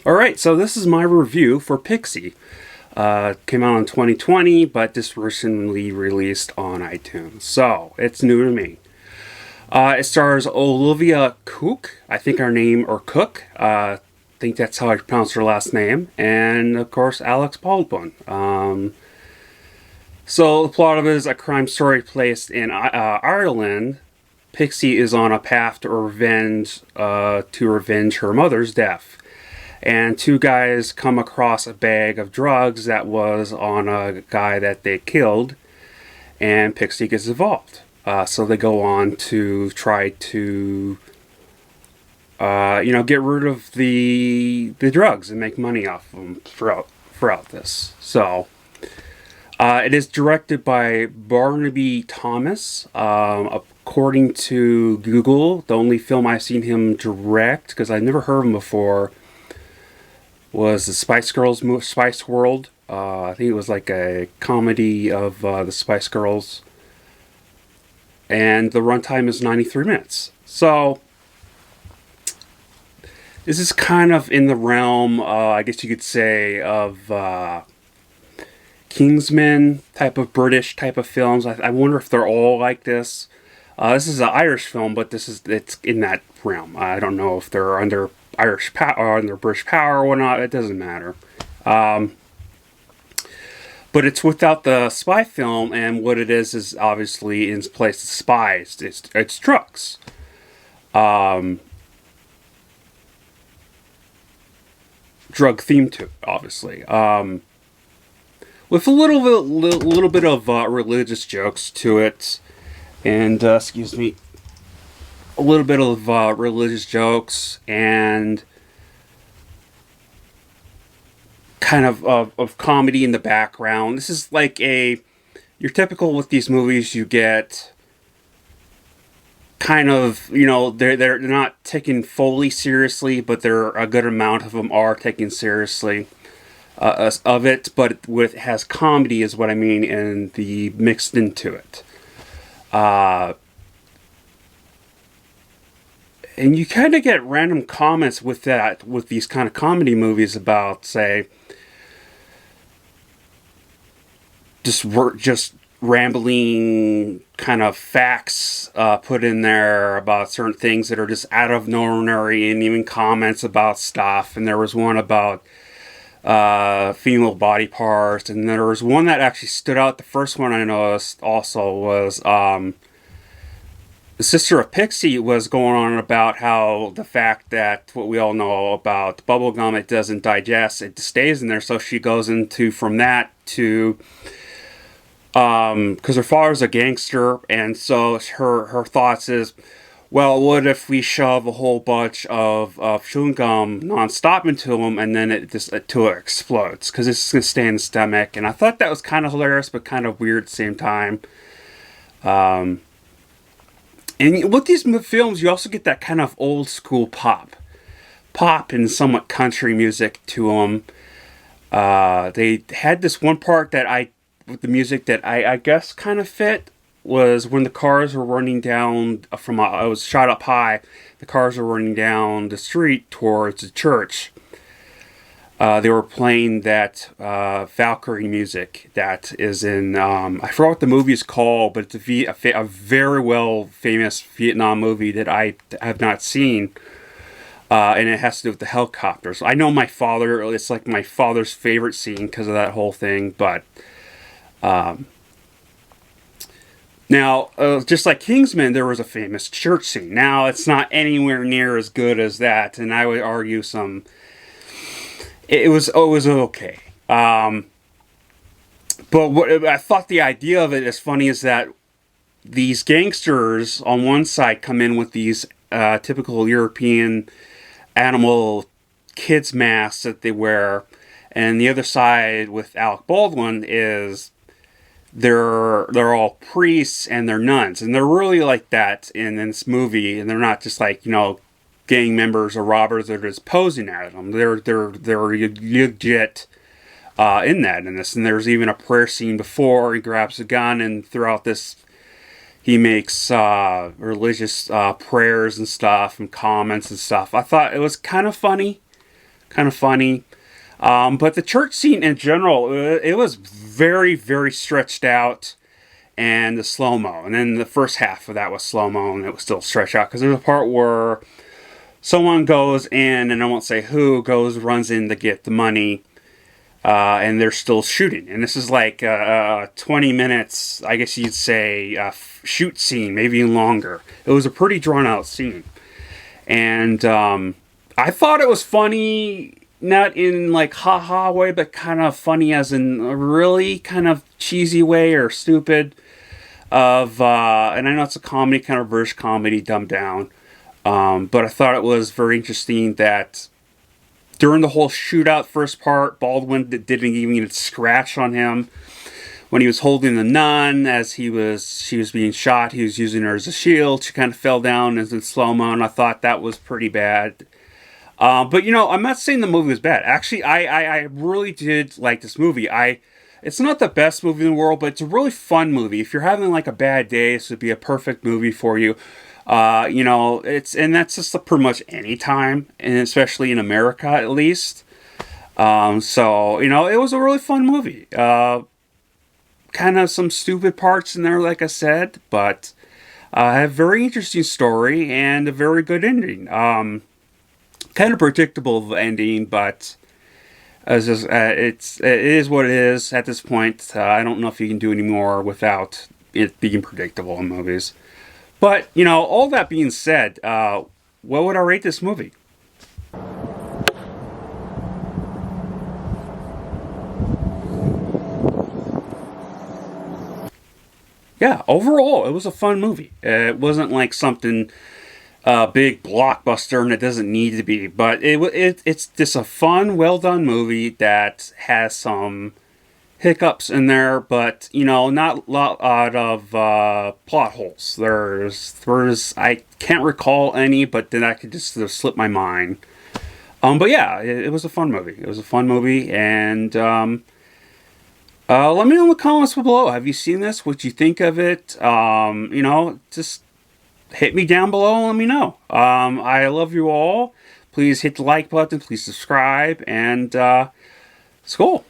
Alright, so this is my review for Pixie. Came out in 2020, but just recently released on iTunes. So, it's new to me. It stars Olivia Cook, I think her name, or Cook. I think that's how I pronounce her last name. And, of course, Alex Baldwin. So, the plot of it is a crime story placed in Ireland. Pixie is on a path to revenge her mother's death. And two guys come across a bag of drugs that was on a guy that they killed, and Pixie gets involved. So they go on to try to, get rid of the drugs and make money off of them throughout this. So it is directed by Barnaby Thomas. According to Google, the only film I've seen him direct, because I've never heard of him before, was the Spice Girls Spice World. I think it was like a comedy of the Spice Girls. And the runtime is 93 minutes. So, this is kind of in the realm, I guess you could say, of Kingsman type of British type of films. I wonder if they're all like this. This is an Irish film, but it's in that realm. I don't know if they're under Irish power or under British power or not. It doesn't matter. But it's without the spy film, and what it is obviously in place of spies. It's drugs. Drug themed to it, obviously. With a little bit of religious jokes to it, and excuse me, a little bit of religious jokes and kind of comedy in the background. This is like you're typical with these movies. You get kind of, they're not taken fully seriously, but a good amount of them are taken seriously of it. But has comedy is what I mean, and the mixed into it. And you kind of get random comments with these kind of comedy movies about, say, just rambling kind of facts put in there about certain things that are just out of the ordinary, and even comments about stuff. And there was one about female body parts, and there was one that actually stood out. The first one I noticed also was the sister of Pixie was going on about how the fact that what we all know about bubblegum, it doesn't digest, it stays in there. So she goes into from that to because her father's a gangster, and so her thoughts is, well, what if we shove a whole bunch of chewing gum nonstop into him, and then till it explodes, because it's gonna stay in the stomach. And I thought that was kind of hilarious, but kind of weird at the same time. And with these films, you also get that kind of old school pop and somewhat country music to them. They had this one part with the music that I guess kind of fit, was when the cars were running down I was shot up high. The cars were running down the street towards the church. They were playing that Valkyrie music that is in, I forgot what the movie is called, but it's a very well famous Vietnam movie that I have not seen. And it has to do with the helicopters. I know it's like my father's favorite scene because of that whole thing, but now, just like Kingsman, there was a famous church scene. Now, it's not anywhere near as good as that, and I would argue it was okay. But what I thought the idea of it is funny is that these gangsters on one side come in with these typical European animal kids masks that they wear, and the other side with Alec Baldwin is they're all priests and they're nuns, and they're really like that in this movie, and they're not just like gang members or robbers that are just posing at them. They're legit in this. And there's even a prayer scene before he grabs a gun, and throughout this he makes religious prayers and stuff and comments and stuff. I thought it was kind of funny. kind of funny. But the church scene in general, it was very, very stretched out, and the slow-mo. And then the first half of that was slow-mo, and it was still stretched out. Because there's a part where someone goes in, and I won't say who, runs in to get the money, and they're still shooting. And this is like 20 minutes, I guess you'd say, shoot scene, maybe even longer. It was a pretty drawn-out scene. And I thought it was funny, not in like ha-ha way, but kind of funny as in a really kind of cheesy way or stupid. And I know it's a comedy, kind of reverse comedy, dumbed down. But I thought it was very interesting that during the whole shootout first part, Baldwin didn't even get a scratch on him. When he was holding the nun as she was being shot, he was using her as a shield. She kind of fell down as in slow-mo, and I thought that was pretty bad. But, I'm not saying the movie was bad. Actually, I really did like this movie. It's not the best movie in the world, but it's a really fun movie. If you're having like a bad day, this would be a perfect movie for you. And that's just pretty much any time, and especially in America at least. So it was a really fun movie. Kind of some stupid parts in there, like I said, but a very interesting story and a very good ending. Kind of predictable ending, but it is what it is at this point. I don't know if you can do any more without it being predictable in movies. But, all that being said, what would I rate this movie? Yeah, overall, it was a fun movie. It wasn't like something big blockbuster, and it doesn't need to be. But it's just a fun, well-done movie that has some hiccups in there, but not a lot of plot holes. There's I can't recall any, but then I could just slip my mind. But yeah, it was a fun movie. It was a fun movie, and let me know in the comments below. Have you seen this? What you think of it? Just hit me down below and let me know. I love you all. Please hit the like button. Please subscribe, and it's cool.